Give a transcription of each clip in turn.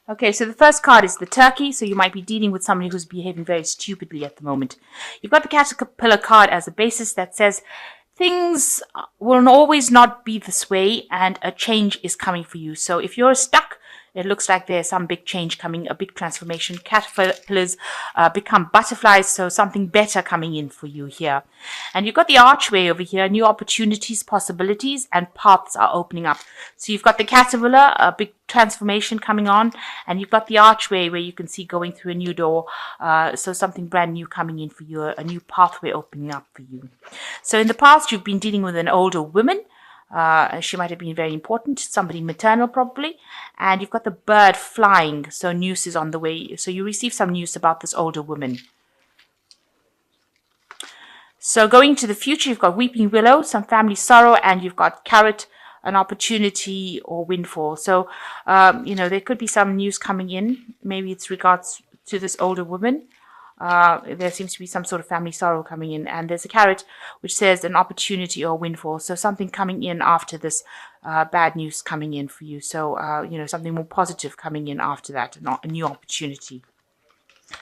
Okay, so the first card is the turkey, so you might be dealing with somebody who's behaving very stupidly at the moment. You've got the caterpillar card as a basis that says things will always not be this way and a change is coming for you. So if you're stuck, it looks like there's some big change coming, a big transformation. Caterpillars become butterflies, so something better coming in for you here. And you've got the archway over here, new opportunities, possibilities, and paths are opening up. So you've got the caterpillar, a big transformation coming on, and you've got the archway where you can see going through a new door. So something brand new coming in for you, a new pathway opening up for you. So in the past, you've been dealing with an older woman. She might have been very important, somebody maternal probably. And you've got the bird flying, so news is on the way. So you receive some news about this older woman. So going to the future, you've got weeping willow, some family sorrow, and you've got carrot, an opportunity or windfall. So, there could be some news coming in. Maybe it's regards to this older woman. There seems to be some sort of family sorrow coming in, and there's a carrot which says an opportunity or windfall. So something coming in after this bad news coming in for you. So, something more positive coming in after that, a new opportunity.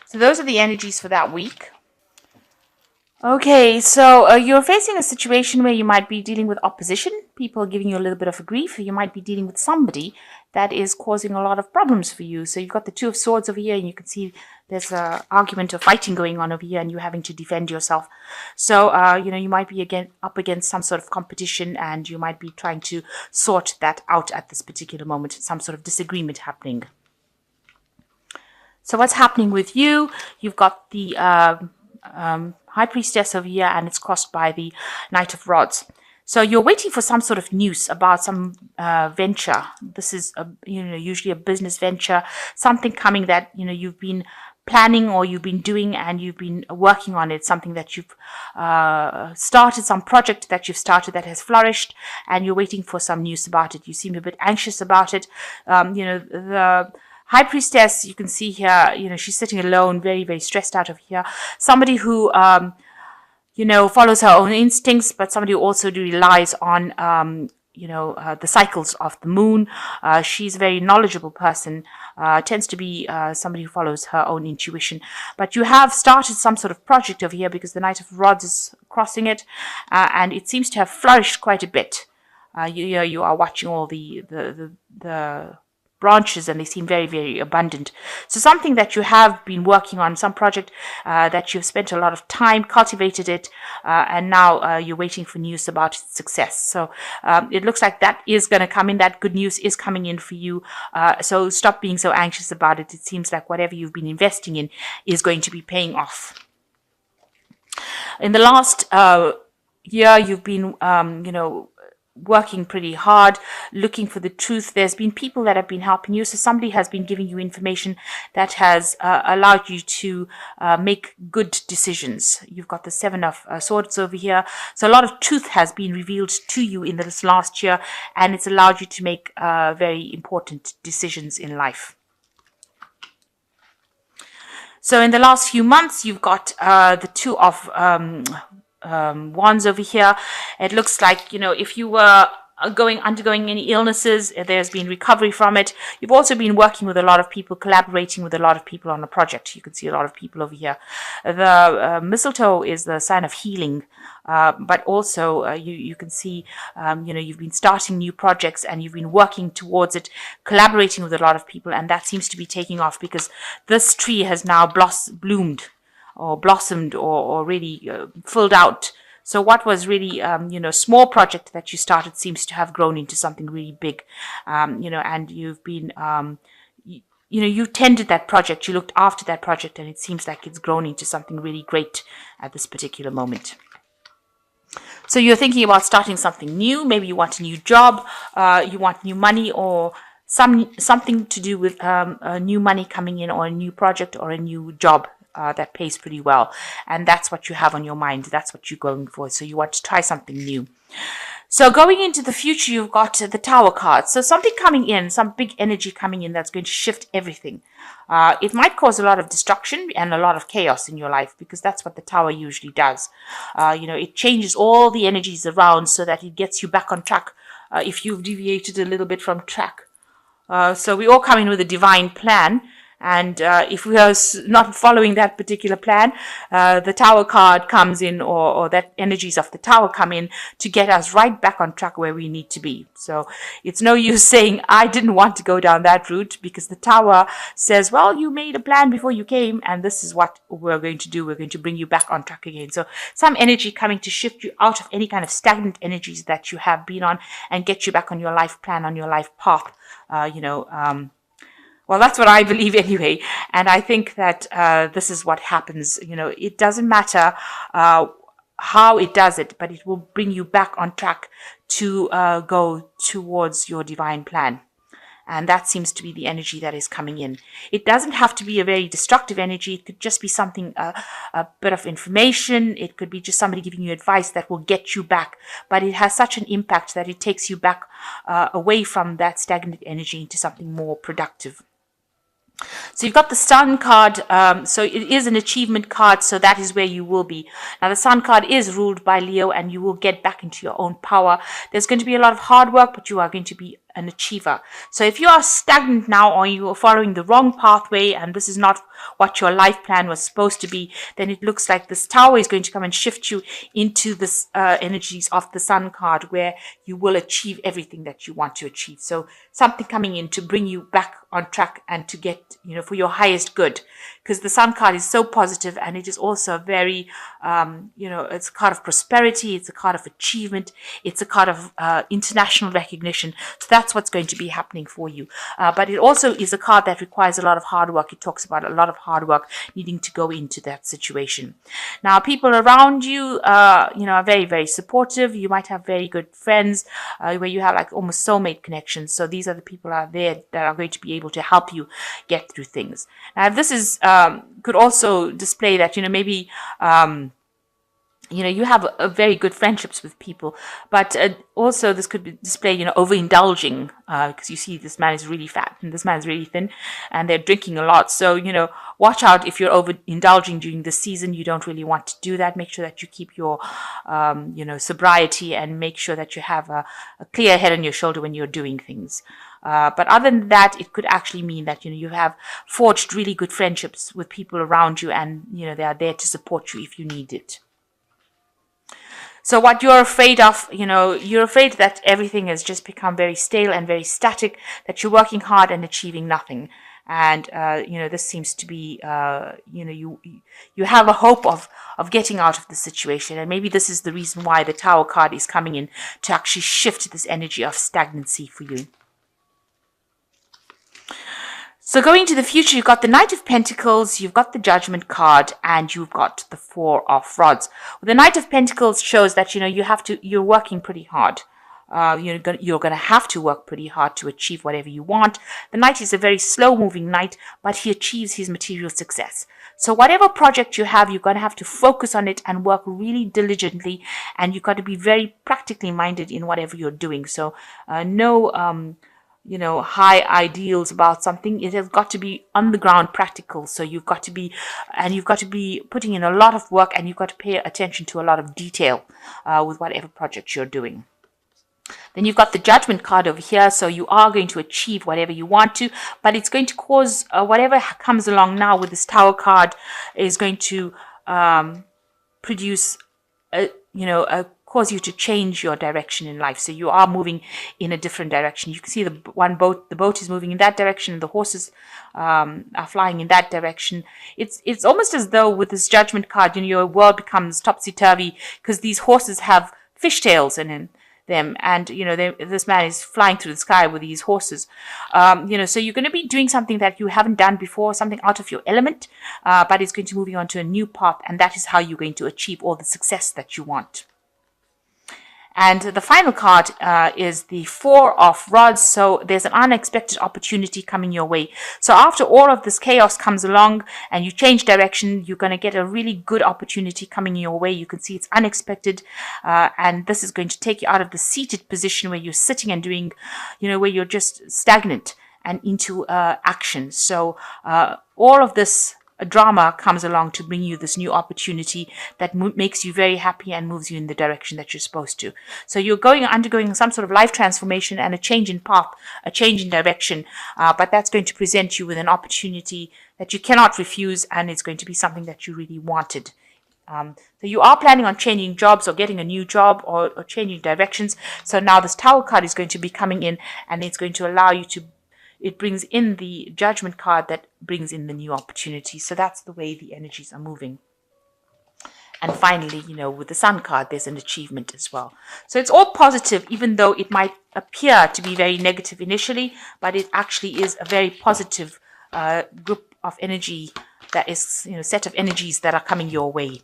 So those are the energies for that week. Okay, so you're facing a situation where you might be dealing with opposition, people giving you a little bit of a grief. You might be dealing with somebody that is causing a lot of problems for you. So you've got the Two of Swords over here, and you can see there's an argument or fighting going on over here, and you're having to defend yourself. So, you might be up against some sort of competition, and you might be trying to sort that out at this particular moment, some sort of disagreement happening. So what's happening with you? You've got the High Priestess over here, and it's crossed by the Knight of Rods. So you're waiting for some sort of news about some venture. This is usually a business venture, something coming that you've been planning or you've been doing and you've been working on it, something that you've started, some project that you've started that has flourished, and you're waiting for some news about it. You seem a bit anxious about it. The High Priestess, you can see here, she's sitting alone, very, very stressed out of here. Somebody who, follows her own instincts, but somebody who also relies on, the cycles of the moon. She's a very knowledgeable person, tends to be somebody who follows her own intuition. But you have started some sort of project over here because the Knight of Rods is crossing it, and it seems to have flourished quite a bit. You are watching all the branches, and they seem very, very abundant. So something that you have been working on, some project that you've spent a lot of time, cultivated it, and now you're waiting for news about its success. So it looks like that is going to come in. That good news is coming in for you. So stop being so anxious about it. It seems like whatever you've been investing in is going to be paying off. In the last year, you've been, working pretty hard, looking for the truth. There's been people that have been helping you. So somebody has been giving you information that has allowed you to make good decisions. You've got the Seven of Swords over here. So a lot of truth has been revealed to you in this last year, and it's allowed you to make very important decisions in life. So in the last few months, you've got the Two of Wands over here. It looks like, if you were undergoing any illnesses, there's been recovery from it. You've also been working with a lot of people, collaborating with a lot of people on a project. You can see a lot of people over here. The mistletoe is the sign of healing, but also you can see, you've been starting new projects and you've been working towards it, collaborating with a lot of people, and that seems to be taking off because this tree has now bloomed or blossomed or really filled out. So what was really, small project that you started seems to have grown into something really big, and you've been, you tended that project, you looked after that project, and it seems like it's grown into something really great at this particular moment. So you're thinking about starting something new. Maybe you want a new job, you want new money, or something to do with new money coming in, or a new project or a new job that pays pretty well. And that's what you have on your mind. That's what you're going for. So you want to try something new. So going into the future, you've got the Tower card. So something coming in, some big energy coming in that's going to shift everything. It might cause a lot of destruction and a lot of chaos in your life, because that's what the Tower usually does. It changes all the energies around so that it gets you back on track if you've deviated a little bit from track. So we all come in with a divine plan. And if we are not following that particular plan, the Tower card comes in, or that energies of the Tower come in to get us right back on track where we need to be. So it's no use saying, I didn't want to go down that route, because the Tower says, well, you made a plan before you came, and this is what we're going to do. We're going to bring you back on track again. So some energy coming to shift you out of any kind of stagnant energies that you have been on and get you back on your life plan, on your life path, well, that's what I believe anyway. And I think that this is what happens. It doesn't matter how it does it, but it will bring you back on track to go towards your divine plan. And that seems to be the energy that is coming in. It doesn't have to be a very destructive energy. It could just be something, a bit of information. It could be just somebody giving you advice that will get you back. But it has such an impact that it takes you back away from that stagnant energy into something more productive. So you've got the Sun card, so it is an achievement card, so that is where you will be. Now the Sun card is ruled by Leo, and you will get back into your own power. There's going to be a lot of hard work, but you are going to be an achiever. So if you are stagnant now, or you are following the wrong pathway, and this is not what your life plan was supposed to be, then it looks like this Tower is going to come and shift you into this energies of the Sun card, where you will achieve everything that you want to achieve. So something coming in to bring you back on track and to get, for your highest good, because the Sun card is so positive, and it is also very, it's a card of prosperity. It's a card of achievement. It's a card of international recognition. So that's what's going to be happening for you. But it also is a card that requires a lot of hard work. It talks about a lot of hard work needing to go into that situation. Now, people around you, are very, very supportive. You might have very good friends where you have like almost soulmate connections. So these are the people out there that are going to be able to help you get through things. Now, this is could also display that, maybe you have a very good friendships with people, but also this could display, overindulging, because you see this man is really fat and this man is really thin, and they're drinking a lot. So, watch out if you're overindulging during the season. You don't really want to do that. Make sure that you keep your, sobriety, and make sure that you have a clear head on your shoulder when you're doing things. But other than that, it could actually mean that, you have forged really good friendships with people around you, and, they are there to support you if you need it. So what you're afraid of, you're afraid that everything has just become very stale and very static, that you're working hard and achieving nothing. And, this seems to be, you have a hope of getting out of the situation. And maybe this is the reason why the Tower card is coming in, to actually shift this energy of stagnancy for you. So going to the future, you've got the Knight of Pentacles, you've got the Judgment card, and you've got the Four of Rods. Well, the Knight of Pentacles shows that, you're working pretty hard. You're going to have to work pretty hard to achieve whatever you want. The Knight is a very slow-moving knight, but he achieves his material success. So whatever project you have, you're going to have to focus on it and work really diligently, and you've got to be very practically minded in whatever you're doing. So no high ideals about something. It has got to be on the ground practical. So you've got to be putting in a lot of work, and you've got to pay attention to a lot of detail with whatever project you're doing. Then you've got the Judgment card over here. So you are going to achieve whatever you want to, but it's going to cause whatever comes along now with this Tower card is going to produce cause you to change your direction in life. So you are moving in a different direction. You can see the boat is moving in that direction, and the horses are flying in that direction. It's almost as though with this Judgment card, your world becomes topsy-turvy, because these horses have fishtails in them, and this man is flying through the sky with these horses. So you're going to be doing something that you haven't done before, something out of your element, but it's going to move you onto a new path, and that is how you're going to achieve all the success that you want. And the final card is the Four of Rods. So there's an unexpected opportunity coming your way. So after all of this chaos comes along and you change direction, you're going to get a really good opportunity coming your way. You can see it's unexpected. And this is going to take you out of the seated position where you're sitting and doing, where you're just stagnant, and into action. So all of this a drama comes along to bring you this new opportunity that makes you very happy and moves you in the direction that you're supposed to. So you're undergoing some sort of life transformation and a change in path, a change in direction, but that's going to present you with an opportunity that you cannot refuse, and it's going to be something that you really wanted. So you are planning on changing jobs or getting a new job or changing directions. So now this Tower card is going to be coming in, and it's going to allow you to, it brings in the Judgment card that brings in the new opportunity. So that's the way the energies are moving. And finally, with the Sun card, there's an achievement as well. So it's all positive, even though it might appear to be very negative initially, but it actually is a very positive group of energy that is, set of energies that are coming your way.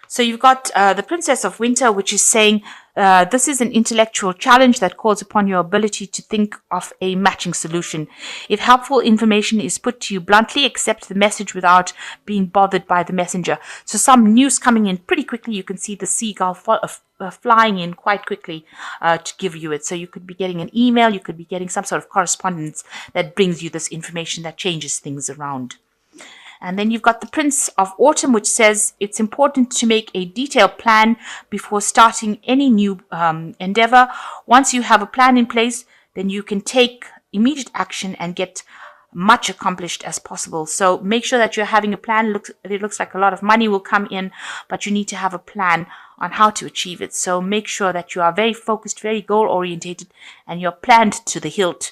So you've got the Princess of Winter, which is saying this is an intellectual challenge that calls upon your ability to think of a matching solution. If helpful information is put to you bluntly, accept the message without being bothered by the messenger. So some news coming in pretty quickly. You can see the seagull flying in quite quickly to give you it. So you could be getting an email, you could be getting some sort of correspondence that brings you this information that changes things around. And then you've got the Prince of Autumn, which says it's important to make a detailed plan before starting any new endeavor. Once you have a plan in place, then you can take immediate action and get much accomplished as possible. So make sure that you're having a plan. It looks like a lot of money will come in, but you need to have a plan on how to achieve it. So make sure that you are very focused, very goal orientated, and you're planned to the hilt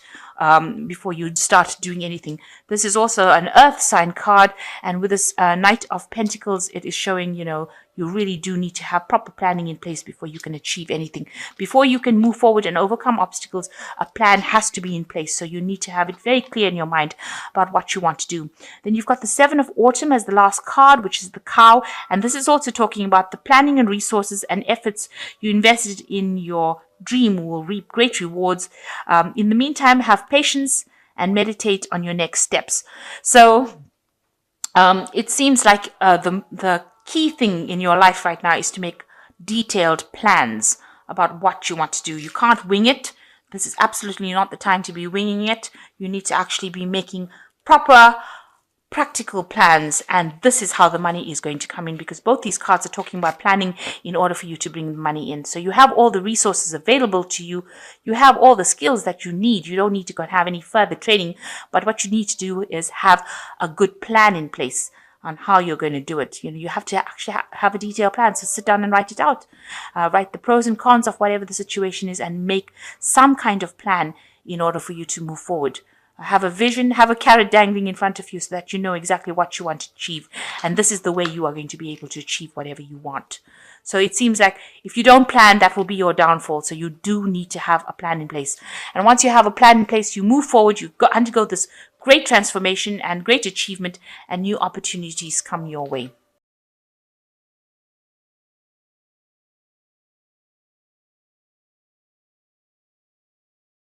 before you start doing anything. This is also an earth sign card, and with this Knight of Pentacles, it is showing, you really do need to have proper planning in place before you can achieve anything. Before you can move forward and overcome obstacles, a plan has to be in place. So you need to have it very clear in your mind about what you want to do. Then you've got the Seven of Autumn as the last card, which is the Cow. And this is also talking about the planning and resources and efforts you invested in your dream will reap great rewards. In the meantime, have patience and meditate on your next steps. So it seems like the key thing in your life right now is to make detailed plans about what you want to do. You can't wing it. This is absolutely not the time to be winging it. You need to actually be making proper practical plans, and this is how the money is going to come in, because both these cards are talking about planning in order for you to bring the money in. So you have all the resources available to you. You have all the skills that you need. You don't need to go and have any further training, but what you need to do is have a good plan in place on how you're going to do it. You have to actually have a detailed plan. So sit down and write it out. Write the pros and cons of whatever the situation is and make some kind of plan in order for you to move forward. Have a vision, have a carrot dangling in front of you so that you know exactly what you want to achieve. And this is the way you are going to be able to achieve whatever you want. So it seems like if you don't plan, that will be your downfall. So you do need to have a plan in place. And once you have a plan in place, you move forward, you undergo this great transformation and great achievement, and new opportunities come your way.